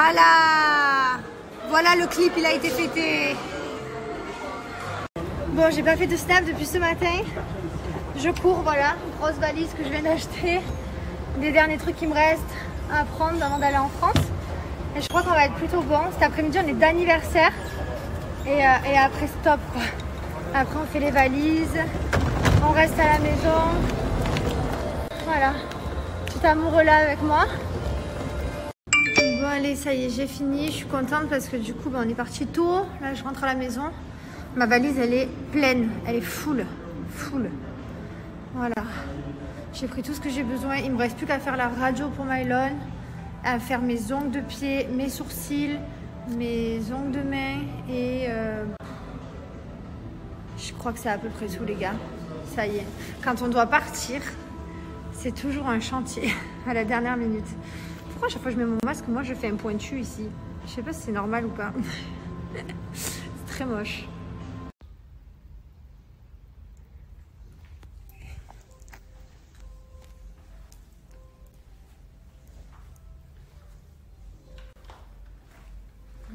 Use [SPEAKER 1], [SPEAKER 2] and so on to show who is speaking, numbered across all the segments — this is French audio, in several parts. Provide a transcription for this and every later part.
[SPEAKER 1] Voilà. Voilà, le clip, il a été fêté. Bon, j'ai pas fait de snap depuis ce matin. Je cours, voilà. Grosse valise que je viens d'acheter. Des derniers trucs qui me restent à prendre avant d'aller en France. Et je crois qu'on va être plutôt bon. Cet après-midi, on est d'anniversaire. Et après, stop, quoi. Après, on fait les valises. On reste à la maison. Voilà. Petit amoureux là avec moi. Bon, allez, ça y est, j'ai fini. Je suis contente parce que du coup, on est parti tôt. Là, je rentre à la maison. Ma valise, elle est pleine. Elle est full. Full. Voilà. J'ai pris tout ce que j'ai besoin. Il me reste plus qu'à faire la radio pour Mylon, à faire mes ongles de pied, mes sourcils, mes ongles de main et je crois que c'est à peu près tout, les gars. Ça y est. Quand on doit partir, c'est toujours un chantier à la dernière minute. Pourquoi à chaque fois que je mets mon masque, moi je fais un pointu ici? Je sais pas si c'est normal ou pas. C'est très moche.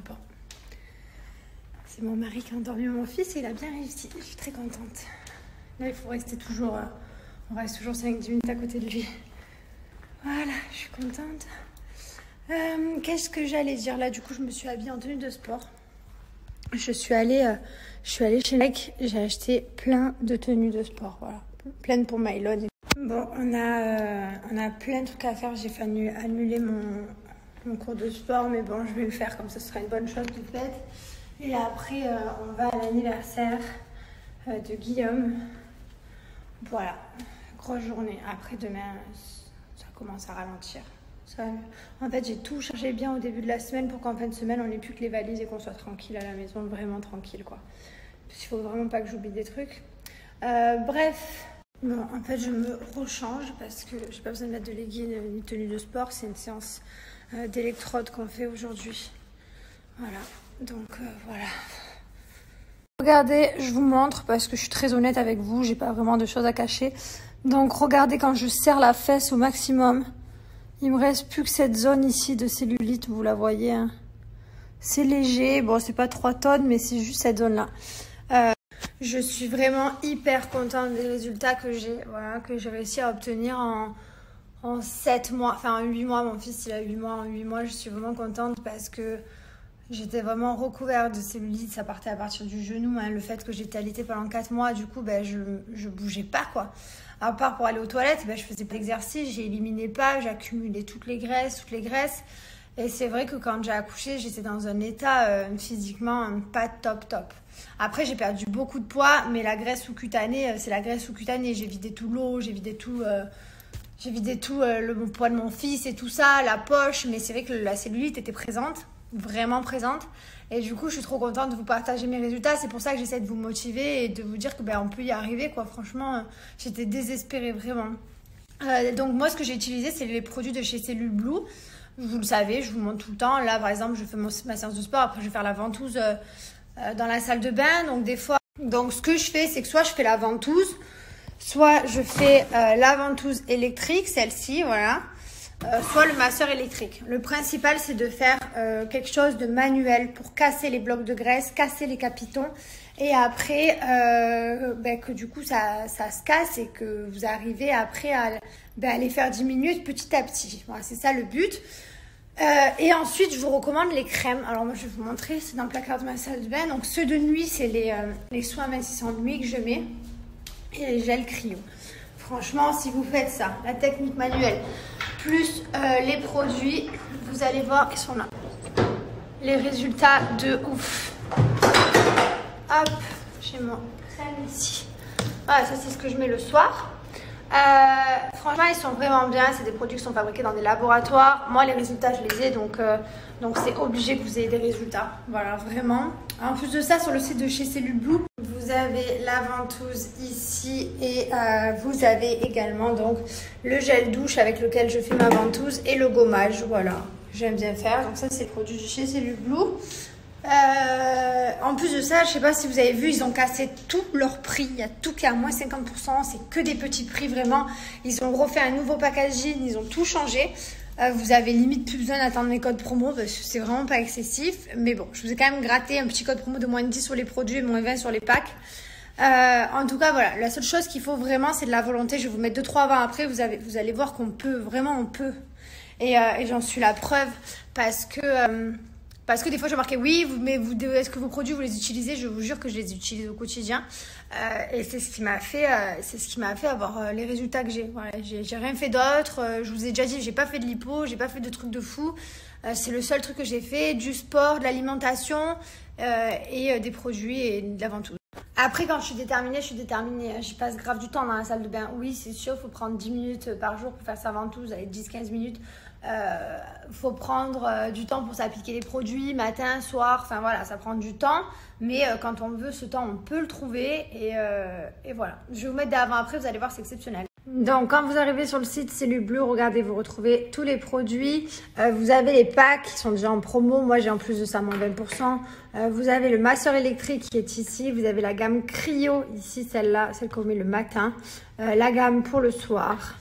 [SPEAKER 1] Bon. C'est mon mari qui a endormi mon fils et il a bien réussi. Je suis très contente. Là, il faut rester toujours... on reste toujours 5-10 minutes à côté de lui. Voilà, je suis contente. Qu'est-ce que j'allais dire? Là, du coup, je me suis habillée en tenue de sport. Je suis allée chez Nike. J'ai acheté plein de tenues de sport. Voilà, plein pour Mylon. Bon, on a plein de trucs à faire. J'ai fallu annuler mon cours de sport, mais bon, je vais le faire comme ça, ce sera une bonne chose de faite. Et après, on va à l'anniversaire de Guillaume. Voilà, grosse journée. Après, demain, ça commence à ralentir. Ça va mieux. En fait, j'ai tout chargé bien au début de la semaine pour qu'en fin de semaine, on n'ait plus que les valises et qu'on soit tranquille à la maison, vraiment tranquille, quoi. Parce qu'il faut vraiment pas que j'oublie des trucs. Bref, bon, en fait, je me rechange parce que j'ai pas besoin de mettre de leggings ni de tenue de sport. C'est une séance d'électrode qu'on fait aujourd'hui. Voilà, donc voilà. Regardez, je vous montre parce que je suis très honnête avec vous, j'ai pas vraiment de choses à cacher. Donc regardez quand je serre la fesse au maximum, il me reste plus que cette zone ici de cellulite, vous la voyez, hein. C'est léger, bon c'est pas 3 tonnes mais c'est juste cette zone là. Je suis vraiment hyper contente des résultats que j'ai, voilà, que j'ai réussi à obtenir en 7 mois, enfin en 8 mois, mon fils il a 8 mois, en 8 mois je suis vraiment contente parce que j'étais vraiment recouverte de cellulite, ça partait à partir du genou, hein. Le fait que j'étais allaitée pendant 4 mois, du coup, ben, je bougeais pas, quoi. À part pour aller aux toilettes, ben, je faisais pas d'exercice, j'éliminais pas, j'accumulais toutes les graisses. Et c'est vrai que quand j'ai accouché, j'étais dans un état physiquement pas top. Après, j'ai perdu beaucoup de poids, mais la graisse sous-cutanée, c'est la graisse sous-cutanée. J'ai vidé tout l'eau, j'ai vidé tout le poids de mon fils et tout ça, la poche, mais c'est vrai que la cellulite était présente. Vraiment présente et du coup je suis trop contente de vous partager mes résultats. C'est pour ça que j'essaie de vous motiver et de vous dire que ben, on peut y arriver, quoi. Franchement j'étais désespérée vraiment. Donc moi ce que j'ai utilisé c'est les produits de chez Cellule Blue, vous le savez, je vous montre tout le temps. Là par exemple je fais ma séance de sport, après je vais faire la ventouse dans la salle de bain. Donc des fois, donc ce que je fais c'est que soit je fais la ventouse, soit je fais la ventouse électrique, celle-ci, voilà. Soit le masseur électrique. Le principal, c'est de faire quelque chose de manuel pour casser les blocs de graisse, casser les capitons. Et après, ben, que du coup, ça se casse et que vous arrivez après à les faire diminuer petit à petit. Voilà, c'est ça le but. Et ensuite, je vous recommande les crèmes. Alors moi, je vais vous montrer. C'est dans le placard de ma salle de bain. Donc ceux de nuit, c'est les soins amincissants de nuit que je mets. Et les gels cryo. Franchement, si vous faites ça, la technique manuelle, plus les produits, vous allez voir, ils sont là. Les résultats de ouf. Hop, j'ai mon crème ici. Voilà, ça c'est ce que je mets le soir. Franchement, ils sont vraiment bien. C'est des produits qui sont fabriqués dans des laboratoires. Moi, les résultats, je les ai, donc c'est obligé que vous ayez des résultats. Voilà, vraiment. En plus de ça, sur le site de chez Cellule Blue, vous avez la ventouse ici et vous avez également donc le gel douche avec lequel je fais ma ventouse et le gommage. Voilà, j'aime bien faire. Donc ça, c'est le produit de chez Cellule Blue. En plus de ça, je sais pas si vous avez vu, ils ont cassé tout leur prix. Il y a tout qui est à moins 50%. C'est que des petits prix vraiment. Ils ont refait un nouveau packaging. Ils ont tout changé. Vous avez limite plus besoin d'attendre mes codes promo parce que c'est vraiment pas excessif. Mais bon, je vous ai quand même gratté un petit code promo de moins 10 sur les produits et moins 20 sur les packs. En tout cas, voilà. La seule chose qu'il faut vraiment, c'est de la volonté. Je vais vous mettre 2-3 avant après. Vous allez voir qu'on peut. Vraiment, on peut. Et j'en suis la preuve parce que des fois, je marquais oui, est-ce que vos produits, vous les utilisez? Je vous jure que je les utilise au quotidien. Et c'est ce qui m'a fait, avoir les résultats que j'ai. Voilà, j'ai rien fait d'autre. Je vous ai déjà dit, j'ai pas fait de lipo, j'ai pas fait de trucs de fou. C'est le seul truc que j'ai fait, du sport, de l'alimentation et des produits et de la ventouse. Après, quand je suis déterminée. J'y passe grave du temps dans la salle de bain. Oui, c'est sûr, il faut prendre 10 minutes par jour pour faire sa ventouse, avec 10-15 minutes. Faut prendre du temps pour s'appliquer les produits, matin, soir, enfin voilà, ça prend du temps. Mais quand on veut ce temps, on peut le trouver. Et voilà. Je vais vous mettre d'avant-après, vous allez voir, c'est exceptionnel. Donc, quand vous arrivez sur le site Cellules Bleues, regardez, vous retrouvez tous les produits. Vous avez les packs qui sont déjà en promo. Moi, j'ai en plus de ça moins 20%. Vous avez le masseur électrique qui est ici. Vous avez la gamme Cryo ici, celle-là, celle qu'on met le matin. La gamme pour le soir.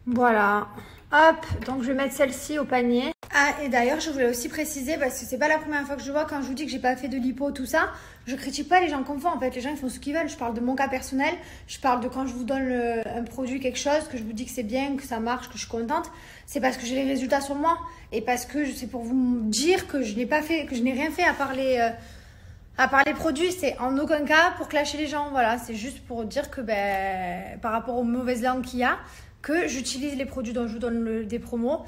[SPEAKER 1] Voilà. Hop, donc je vais mettre celle-ci au panier. Ah, et d'ailleurs, je voulais aussi préciser, parce que c'est pas la première fois que je vois, quand je vous dis que j'ai pas fait de lipo, tout ça, je critique pas les gens qu'on fait, en fait. Les gens, ils font ce qu'ils veulent. Je parle de mon cas personnel. Je parle de quand je vous donne un produit, quelque chose, que je vous dis que c'est bien, que ça marche, que je suis contente. C'est parce que j'ai les résultats sur moi. Et parce que c'est pour vous dire que je n'ai pas fait, que je n'ai rien fait à part les produits. C'est en aucun cas pour clasher les gens. Voilà, c'est juste pour dire que, par rapport aux mauvaises langues qu'il y a, que j'utilise les produits dont je vous donne des promos,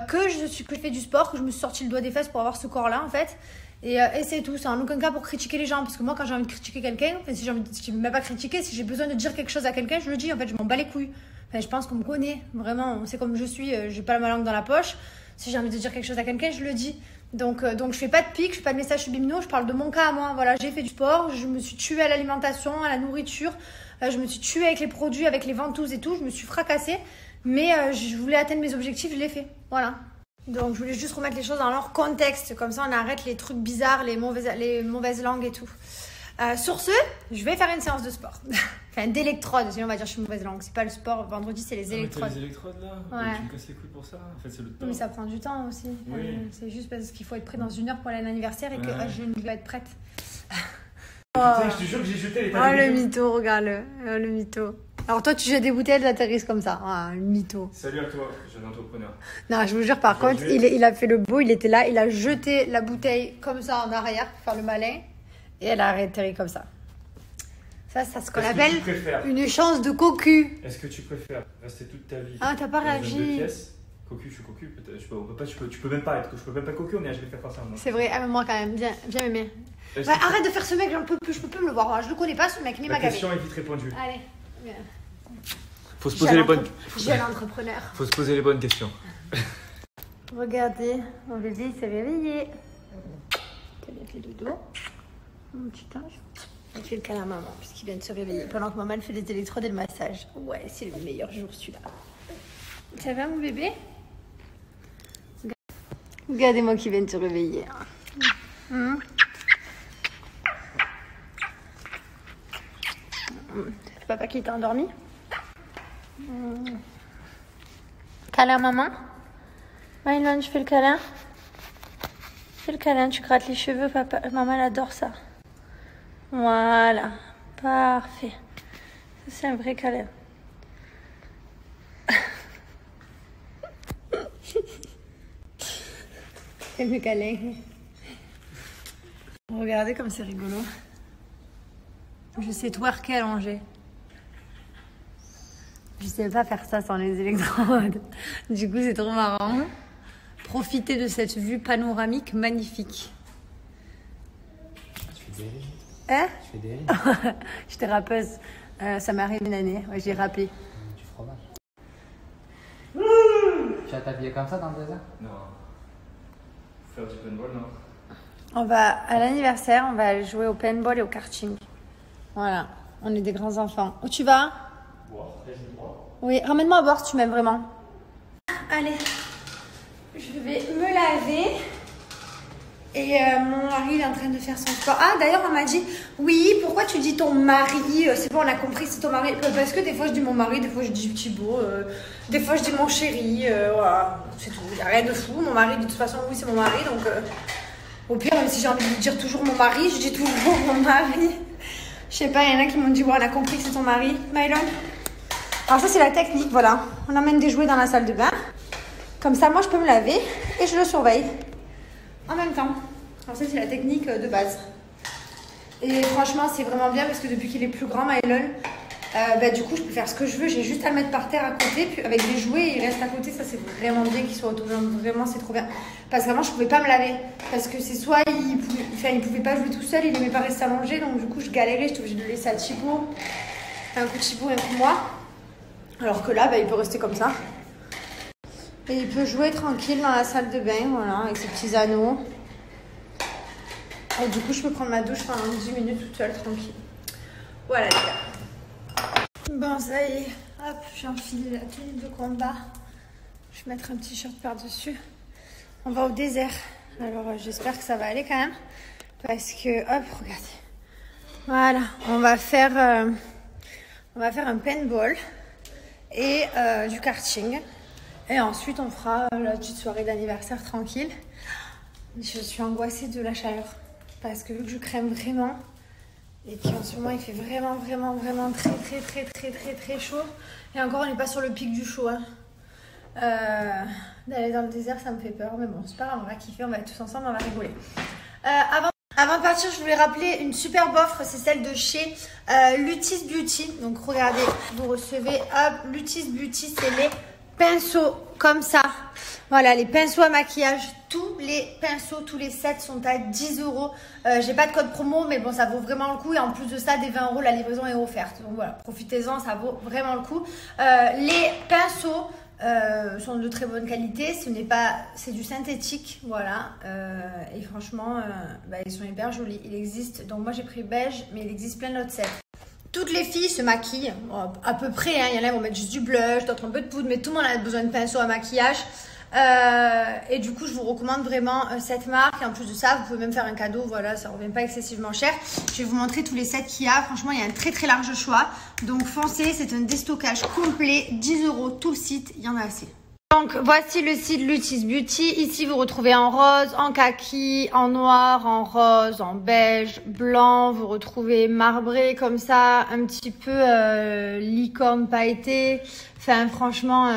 [SPEAKER 1] que je fais du sport, que je me suis sorti le doigt des fesses pour avoir ce corps-là, en fait. Et c'est tout. C'est en aucun cas pour critiquer les gens. Parce que moi, quand j'ai envie de critiquer quelqu'un, enfin, si j'ai envie de même pas critiquer, si j'ai besoin de dire quelque chose à quelqu'un, je le dis. En fait, je m'en bats les couilles. Enfin, je pense qu'on me connaît. Vraiment, on sait comme je suis. J'ai pas ma langue dans la poche. Si j'ai envie de dire quelque chose à quelqu'un, je le dis. Donc je fais pas de pique, je fais pas de messages subliminaux. Je parle de mon cas à moi. Voilà, j'ai fait du sport. Je me suis tuée à l'alimentation, à la nourriture. Je me suis tuée avec les produits, avec les ventouses et tout. Je me suis fracassée. Mais je voulais atteindre mes objectifs, je l'ai fait. Voilà. Donc, je voulais juste remettre les choses dans leur contexte. Comme ça, on arrête les trucs bizarres, les mauvaises langues et tout. Sur ce, je vais faire une séance de sport. Enfin, d'électrodes. Sinon, on va dire que je suis mauvaise langue. C'est pas le sport. Vendredi, c'est les électrodes.
[SPEAKER 2] Les électrodes, là?
[SPEAKER 1] Ouais.
[SPEAKER 2] Tu me casses les couilles pour ça? En fait, c'est le temps.
[SPEAKER 1] Mais ça prend du temps aussi.
[SPEAKER 2] Oui.
[SPEAKER 1] C'est juste parce qu'il faut être prêt dans 1 heure pour aller à l'anniversaire et que je ne vais être prête.
[SPEAKER 2] Putain, je te jure que j'ai jeté les
[SPEAKER 1] le mytho, regarde-le. Le mytho. Alors toi, tu jettes des bouteilles, elles atterrissent comme ça. Ah, le mytho.
[SPEAKER 2] Salut à toi, jeune entrepreneur.
[SPEAKER 1] Non, je vous jure, par contre, il a fait le beau, il était là, il a jeté la bouteille comme ça en arrière pour faire le malin. Et elle a atterri comme ça. Ça, c'est ce qu'on appelle une chance de cocu.
[SPEAKER 2] Est-ce que tu préfères rester toute ta vie?
[SPEAKER 1] Ah, t'as pas réagi.
[SPEAKER 2] Cocu, je suis cocu, peut-être. Tu peux même pas être. Je peux même pas cocu, mais je vais faire ça.
[SPEAKER 1] C'est vrai, ah, mais moi quand même, bien m'aimer. Ouais, arrête de faire ce mec, je peux plus me le voir. Je le connais pas ce mec, ni ma gamme.
[SPEAKER 2] La question est vite répondue.
[SPEAKER 1] Allez.
[SPEAKER 2] Faut se poser les bonnes.
[SPEAKER 1] J'ai l'entrepreneur.
[SPEAKER 2] Faut se poser les bonnes questions.
[SPEAKER 1] Regardez, mon bébé s'est réveillé. Il a fait le dos. Mon petit ange. Il fait le câlin à maman puisqu'il vient de se réveiller. Pendant que maman fait des électrodes et le massage. Ouais, c'est le meilleur jour celui-là. Ça va mon bébé? Regardez-moi qui vient de se réveiller. C'est papa qui t'a endormi? Câlin maman? Mylan, je fais le câlin? Fais le câlin, tu grattes les cheveux, papa. Maman elle adore ça. Voilà, parfait. Ça c'est un vrai câlin. C'est le câlin. Regardez comme c'est rigolo. Je sais twerker allongé. Je sais pas faire ça sans les électrodes. Du coup, c'est trop marrant. Profitez de cette vue panoramique magnifique.
[SPEAKER 3] Tu fais des rimes?
[SPEAKER 1] Hein?
[SPEAKER 3] Tu fais des rimes?
[SPEAKER 1] J'étais rappeuse. Ça m'est arrivé une année. Ouais, j'ai rappelé.
[SPEAKER 3] Du fromage. Tu vas t'habiller comme ça dans 2 heures?
[SPEAKER 2] Non. Faire du paintball, non?
[SPEAKER 1] On va à l'anniversaire, on va aller jouer au paintball et au karting. Voilà, on est des grands enfants. Où tu vas?
[SPEAKER 2] Boire,
[SPEAKER 1] Oui, ramène-moi à boire si tu m'aimes vraiment. Allez, je vais me laver. Et mon mari il est en train de faire son sport. Ah d'ailleurs on m'a dit, oui pourquoi tu dis ton mari, c'est bon on a compris c'est ton mari. Parce que des fois je dis mon mari, des fois je dis Thibaut, des fois je dis mon chéri, voilà, c'est tout, il n'y a rien de fou. Mon mari de toute façon oui c'est mon mari, donc au pire même si j'ai envie de dire toujours mon mari, je dis toujours mon mari. Je sais pas, il y en a qui m'ont dit ouais on a compris que c'est ton mari, Mylon. Alors ça c'est la technique, voilà, on amène des jouets dans la salle de bain. Comme ça moi je peux me laver et je le surveille en même temps. Alors ça c'est la technique de base. Et franchement c'est vraiment bien parce que depuis qu'il est plus grand, Mylon, du coup je peux faire ce que je veux. J'ai juste à le mettre par terre à côté, puis avec des jouets il reste à côté. Ça c'est vraiment bien qu'il soit autonome, vraiment c'est trop bien. Parce qu'avant je pouvais pas me laver. Parce que c'est soit il pouvait pas jouer tout seul, il aimait pas rester allongé. Donc du coup je galérais, j'étais obligée de le laisser à Thibaut. Un coup Thibaut, un coup moi. Alors que là il peut rester comme ça. Et il peut jouer tranquille dans la salle de bain, voilà, avec ses petits anneaux. Et du coup, je peux prendre ma douche pendant 10 minutes toute seule, tranquille. Voilà, les gars. Bon, ça y est. Hop, j'ai enfilé la tenue de combat. Je vais mettre un t-shirt par-dessus. On va au désert. Alors, j'espère que ça va aller quand même. Parce que, hop, regardez. Voilà, on va faire un paintball et du karting. Et ensuite, on fera la petite soirée d'anniversaire tranquille. Je suis angoissée de la chaleur. Parce que vu que je crème vraiment, et qu'en ce moment, il fait vraiment très chaud. Et encore, on n'est pas sur le pic du chaud. Hein. D'aller dans le désert, ça me fait peur. Mais bon, c'est pas grave, on va kiffer, on va être tous ensemble, on va rigoler. Avant de partir, je voulais rappeler une superbe offre. C'est celle de chez Lutis Beauty. Donc, regardez, vous recevez, hop, Lutis Beauty, c'est les pinceaux comme ça. Voilà, les pinceaux à maquillage, tous les pinceaux, tous les sets sont à 10 €. J'ai pas de code promo, mais bon, ça vaut vraiment le coup. Et en plus de ça, des 20 €, la livraison est offerte. Donc voilà, profitez-en, ça vaut vraiment le coup. Les pinceaux sont de très bonne qualité. C'est du synthétique, voilà. Et franchement, ils sont hyper jolis. Il existe, donc moi j'ai pris beige, mais il existe plein d'autres sets. Toutes les filles se maquillent, à peu près, hein. Il y en a qui vont mettre juste du blush, d'autres un peu de poudre, mais tout le monde a besoin de pinceaux à maquillage. Et du coup, je vous recommande vraiment cette marque. Et en plus de ça, vous pouvez même faire un cadeau, voilà, ça ne revient pas excessivement cher. Je vais vous montrer tous les sets qu'il y a. Franchement, il y a un très large choix. Donc foncez, c'est un déstockage complet, 10 €, tout le site, il y en a assez. Donc voici le site Lutis Beauty. Ici vous retrouvez en rose, en kaki, en noir, en rose, en beige, blanc. Vous retrouvez marbré comme ça, un petit peu licorne pailleté. Enfin franchement,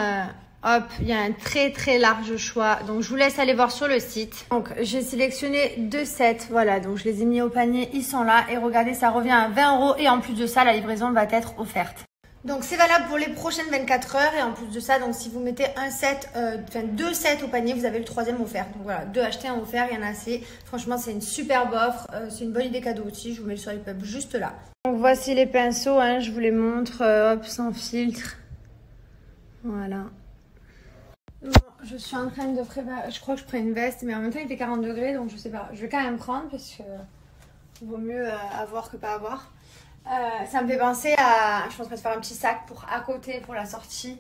[SPEAKER 1] hop, il y a un très large choix. Donc je vous laisse aller voir sur le site. Donc j'ai sélectionné 2 sets. Voilà, donc je les ai mis au panier, ils sont là. Et regardez, ça revient à 20 €. Et en plus de ça, la livraison va être offerte. Donc c'est valable pour les prochaines 24 heures et en plus de ça, donc si vous mettez deux sets au panier, vous avez le 3e offert. Donc voilà, 2 achetés, 1 offert, il y en a assez. Franchement, c'est une superbe offre, c'est une bonne idée cadeau aussi. Je vous mets le swipe up juste là. Donc voici les pinceaux, hein, je vous les montre, hop, sans filtre. Voilà. Bon, je suis en train de préparer, je crois que je prends une veste, mais en même temps il fait 40 degrés, donc je sais pas. Je vais quand même prendre parce que vaut mieux avoir que pas avoir. Ça me fait penser à... Je suis en train de faire un petit sac à côté pour la sortie.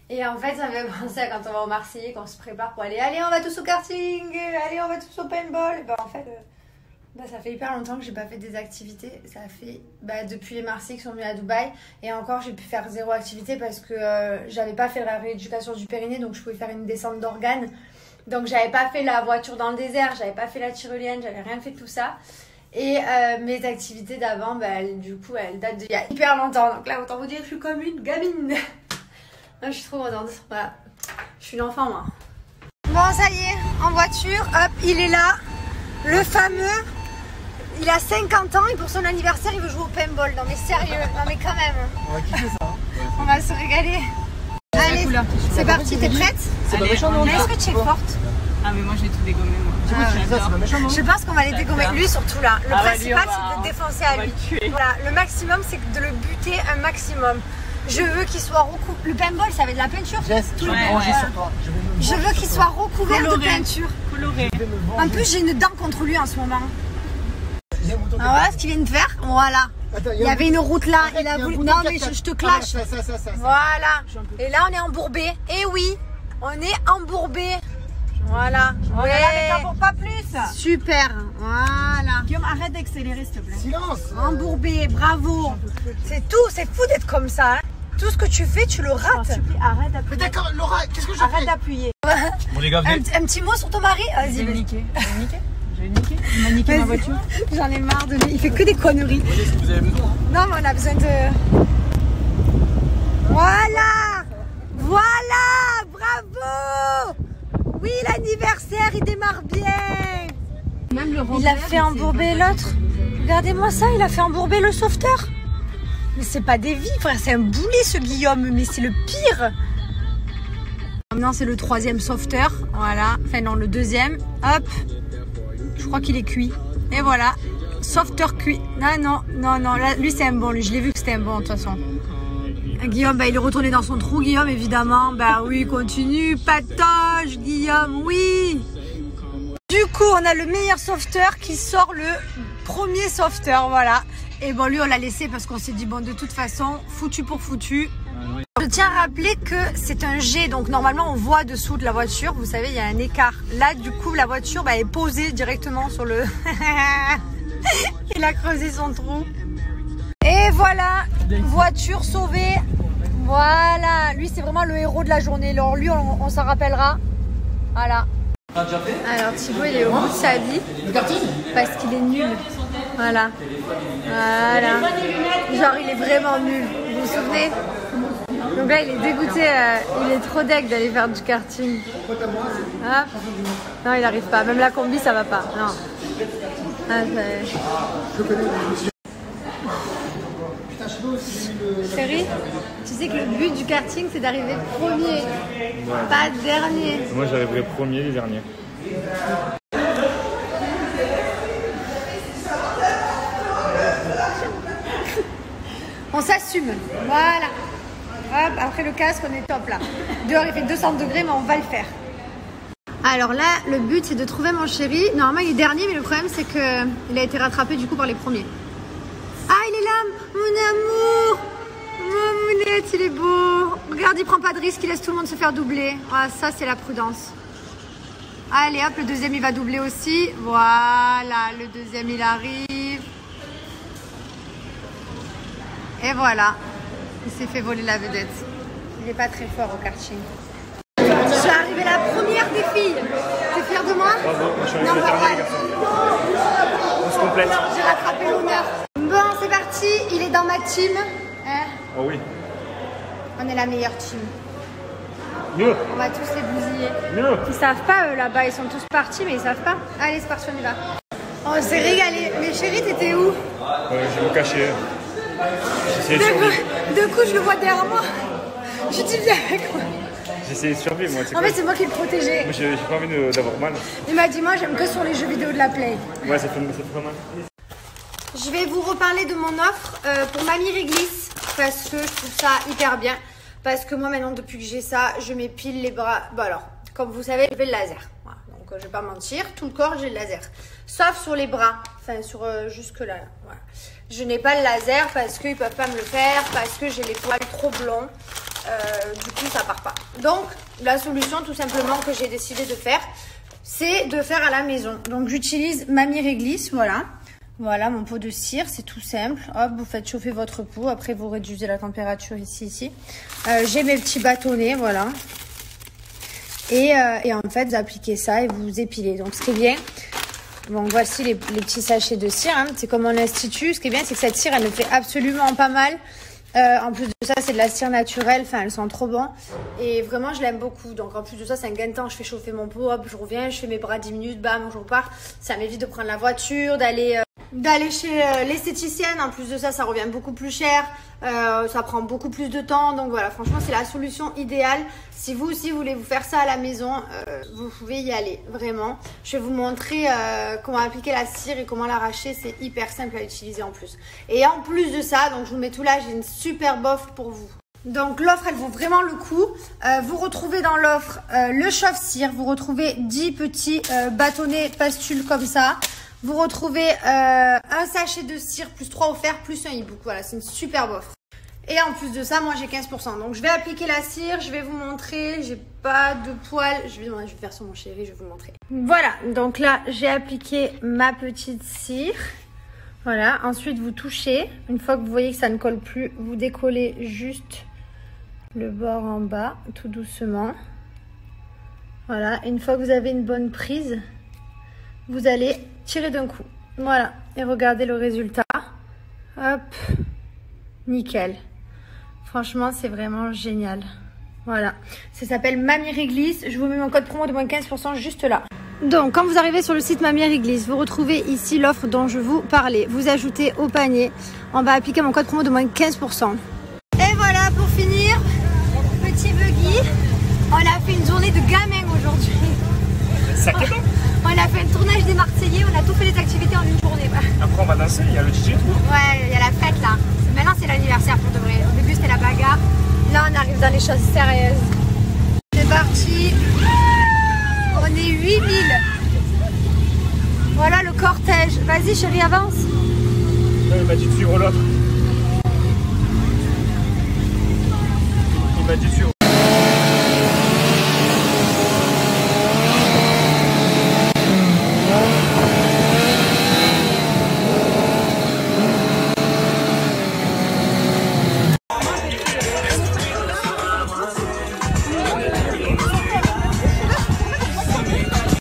[SPEAKER 1] Et en fait, ça me fait penser à quand on va au Marseillais, qu'on se prépare pour aller... Allez, on va tous au karting. Allez, on va tous au paintball. Et ben, en fait, ça fait hyper longtemps que j'ai pas fait des activités. Ça fait depuis les Marseillais qui sont venus à Dubaï. Et encore, j'ai pu faire 0 activité parce que j'avais pas fait la rééducation du périnée. Donc, je pouvais faire une descente d'organes. Donc, j'avais pas fait la voiture dans le désert. J'avais pas fait la tyrolienne. J'avais rien fait de tout ça. Et mes activités d'avant, du coup, elles datent d'il y a hyper longtemps. Donc là, autant vous dire que je suis comme une gamine. Je suis trop contente. Voilà. Je suis l'enfant, moi. Bon, ça y est, en voiture. Hop, il est là. Le fameux. Il a 50 ans et pour son anniversaire, il veut jouer au paintball. Non, mais sérieux. Non, mais quand même.
[SPEAKER 4] On va kiffer ça.
[SPEAKER 1] On va se régaler. Allez, c'est parti. T'es prête?
[SPEAKER 4] C'est pas méchant, non?
[SPEAKER 1] Est-ce que tu es forte?
[SPEAKER 5] Ah mais moi j'ai tout dégommé moi.
[SPEAKER 4] C'est pas méchant, non?
[SPEAKER 1] Je pense qu'on va les dégommer. Lui surtout là. Le principal c'est de le défoncer à lui.
[SPEAKER 5] Tuer.
[SPEAKER 1] Voilà, le maximum c'est de le buter un maximum. Je veux qu'il soit recouvert. Le paintball ça va de la peinture.
[SPEAKER 4] Jess, je vais me venger sur toi.
[SPEAKER 1] Je veux qu'il soit recouvert de peinture.
[SPEAKER 5] Coloré.
[SPEAKER 1] En plus j'ai une dent contre lui en ce moment. Alors voilà ce qu'il vient de faire. Voilà.
[SPEAKER 4] Attends,
[SPEAKER 1] il y avait une route là. Il a voulu. Non mais je te clash.
[SPEAKER 4] Ça.
[SPEAKER 1] Voilà. Et là on est embourbé. Et oui, on est embourbé. Voilà.
[SPEAKER 6] Oh
[SPEAKER 1] Ouais.
[SPEAKER 6] là là, mais t'en pour pas plus.
[SPEAKER 1] Super. Voilà.
[SPEAKER 6] Guillaume, arrête d'accélérer, s'il te plaît.
[SPEAKER 4] Silence.
[SPEAKER 1] Embourbé, bravo. C'est tout, c'est fou d'être comme ça. Hein. Tout ce que tu fais, tu le
[SPEAKER 6] Je t'en
[SPEAKER 1] rates.
[SPEAKER 6] supplie, arrête
[SPEAKER 4] Mais
[SPEAKER 6] d'appuyer.
[SPEAKER 4] d'accord, Laura, qu'est-ce que je
[SPEAKER 6] Arrête
[SPEAKER 4] fais?
[SPEAKER 6] d'appuyer.
[SPEAKER 2] Bon les gars,
[SPEAKER 1] Un petit mot sur ton mari.
[SPEAKER 6] Je
[SPEAKER 1] Vas-y,
[SPEAKER 6] vais le
[SPEAKER 1] vas-y.
[SPEAKER 6] niquer. Je vais le niquer. Je vais le niquer. Il m'a niqué ma
[SPEAKER 1] Vas-y.
[SPEAKER 6] voiture.
[SPEAKER 1] J'en ai marre de lui. Il fait que des conneries.
[SPEAKER 2] si vous avez besoin.
[SPEAKER 1] Non, mais on a besoin de... Voilà. Voilà. Bravo. Oui, l'anniversaire, il démarre bien.
[SPEAKER 6] Même le
[SPEAKER 1] Il a fait embourber l'autre. Regardez-moi ça, il a fait embourber le sauveteur. Mais c'est pas des vies, frère, c'est un boulet ce Guillaume, mais c'est le pire. Maintenant c'est le 3e sauveteur, voilà. Enfin non, le 2e. Hop. Je crois qu'il est cuit. Et voilà. Sauveteur cuit. Non, là, lui c'est un bon, lui, je l'ai vu que c'était un bon de toute façon. Guillaume, bah, il est retourné dans son trou, Guillaume, évidemment. Bah oui, continue, patoche, Guillaume, oui. Du coup, on a le meilleur sauveteur qui sort le premier sauveteur, voilà. Et bon, lui, on l'a laissé parce qu'on s'est dit, bon, de toute façon, foutu pour foutu. Je tiens à rappeler que c'est un G, donc normalement, on voit dessous de la voiture. Vous savez, il y a un écart. Là, du coup, la voiture est posée directement sur le... Il a creusé son trou. Et voilà, voiture sauvée. Voilà, lui, c'est vraiment le héros de la journée. Alors, lui, on s'en rappellera. Voilà. Alors Thibaut il est au bout de sa vie parce qu'il est nul. Voilà. Voilà. Genre il est vraiment nul. Vous vous souvenez? Donc là il est dégoûté, il est trop deg d'aller faire du karting. Hop. Non il arrive pas. Même la combi ça va pas. Non. Ah, Chérie, tu sais que le but du karting c'est d'arriver premier, pas dernier.
[SPEAKER 2] Moi j'arriverai premier les derniers.
[SPEAKER 1] On s'assume, voilà. Hop, après le casque, on est top là. Dehors il fait 200 degrés, mais on va le faire. Alors là, le but c'est de trouver mon chéri. Normalement il est dernier, mais le problème c'est qu'il a été rattrapé du coup par les premiers. Ah, il est là, mon amour. Mon mounette, il est beau. Regarde, il prend pas de risque, il laisse tout le monde se faire doubler. Ah, ça c'est la prudence. Allez hop, le deuxième il va doubler aussi. Voilà, le deuxième il arrive. Et voilà, il s'est fait voler la vedette. Il est pas très fort au karting. Je suis arrivée la première des filles. T'es fière de moi?
[SPEAKER 2] Bravo, moi je suis arrivé le dernier les garçons. On se complète.
[SPEAKER 1] J'ai rattrapé l'honneur. Bon, c'est parti, il est dans ma team. Hein?
[SPEAKER 2] Oh oui.
[SPEAKER 1] On est la meilleure team.
[SPEAKER 2] Mieux.
[SPEAKER 1] On va tous les bousiller.
[SPEAKER 2] Mieux.
[SPEAKER 1] Ils savent pas eux là-bas, ils sont tous partis mais ils savent pas. Allez c'est parti, on y va. On s'est régalé. Mais chérie, t'étais où?
[SPEAKER 2] Je vais me cacher. J'essayais de survivre.
[SPEAKER 1] De coup je le vois derrière moi. Je dis viens avec moi.
[SPEAKER 2] J'essayais de survivre moi.
[SPEAKER 1] En fait c'est moi qui le protégeais.
[SPEAKER 2] Moi j'ai pas envie d'avoir mal.
[SPEAKER 1] Il m'a dit moi j'aime que sur les jeux vidéo de la Play.
[SPEAKER 2] Ouais, ça fait pas mal.
[SPEAKER 1] Je vais vous reparler de mon offre pour Mamie Réglisse parce que je trouve ça hyper bien. Parce que moi maintenant depuis que j'ai ça, je m'épile les bras. Bon alors, comme vous savez, j'ai le laser. Voilà. Donc je vais pas mentir, tout le corps j'ai le laser. Sauf sur les bras, enfin sur jusque là. Voilà. Je n'ai pas le laser parce qu'ils peuvent pas me le faire, parce que j'ai les poils trop blonds. Du coup ça part pas. Donc la solution tout simplement que j'ai décidé de faire, c'est de faire à la maison. Donc j'utilise Mamie Réglisse, voilà. Voilà mon pot de cire, c'est tout simple. Hop, vous faites chauffer votre pot. Après, vous réduisez la température ici. J'ai mes petits bâtonnets, voilà. Et en fait, vous appliquez ça et vous épilez. Donc, ce qui est bien, bon, voici les petits sachets de cire. Hein. C'est comme en institut. Ce qui est bien, c'est que cette cire, elle ne fait absolument pas mal. En plus de ça, c'est de la cire naturelle. Enfin, elle sent trop bon. Et vraiment, je l'aime beaucoup. Donc, en plus de ça, c'est un gain de temps. Je fais chauffer mon pot. Hop, je reviens. Je fais mes bras 10 minutes. Bam, je repars. Ça m'évite de prendre la voiture, d'aller chez l'esthéticienne. En plus de ça, ça revient beaucoup plus cher. Ça prend beaucoup plus de temps. Donc, voilà. Franchement, c'est la solution idéale. Si vous aussi voulez vous faire ça à la maison, vous pouvez y aller. Vraiment. Je vais vous montrer comment appliquer la cire et comment l'arracher. C'est hyper simple à utiliser en plus. Et en plus de ça, donc je vous mets tout là. J'ai une superbe offre pour vous. Donc l'offre elle vaut vraiment le coup. Vous retrouvez dans l'offre le chauffe-cire. Vous retrouvez 10 petits bâtonnets pastules comme ça. Vous retrouvez un sachet de cire plus 3 offerts plus un e-book. Voilà, c'est une superbe offre. Et en plus de ça, moi j'ai 15%. Donc je vais appliquer la cire, je vais vous montrer. J'ai pas de poils. Je vais faire sur mon chéri, je vais vous montrer. Voilà, donc là j'ai appliqué ma petite cire. Voilà, ensuite vous touchez. Une fois que vous voyez que ça ne colle plus, vous décollez juste le bord en bas, tout doucement. Voilà, une fois que vous avez une bonne prise, vous allez tirer d'un coup. Voilà, et regardez le résultat. Hop, nickel. Franchement, c'est vraiment génial. Voilà, ça s'appelle Mamie Réglisse. Je vous mets mon code promo de moins 15% juste là. Donc, quand vous arrivez sur le site Mamie Réglisse, vous retrouvez ici l'offre dont je vous parlais. Vous ajoutez au panier. On va appliquer mon code promo de moins 15%. Et voilà, pour finir, petit buggy. On a fait une journée de gamin aujourd'hui. On a fait un tournage des Marseillais, on a tout fait les activités en une journée.
[SPEAKER 2] Après, on va danser, il y a le DJ et tout.
[SPEAKER 1] Ouais, il y a la fête là. Maintenant, c'est l'anniversaire pour de vrai. Au début, c'était la bagarre. Là, on arrive dans les choses sérieuses. C'est parti. On est 8000. Voilà le cortège. Vas-y, chérie, avance.
[SPEAKER 2] Il m'a dit de suivre l'autre. Il m'a dit de suivre.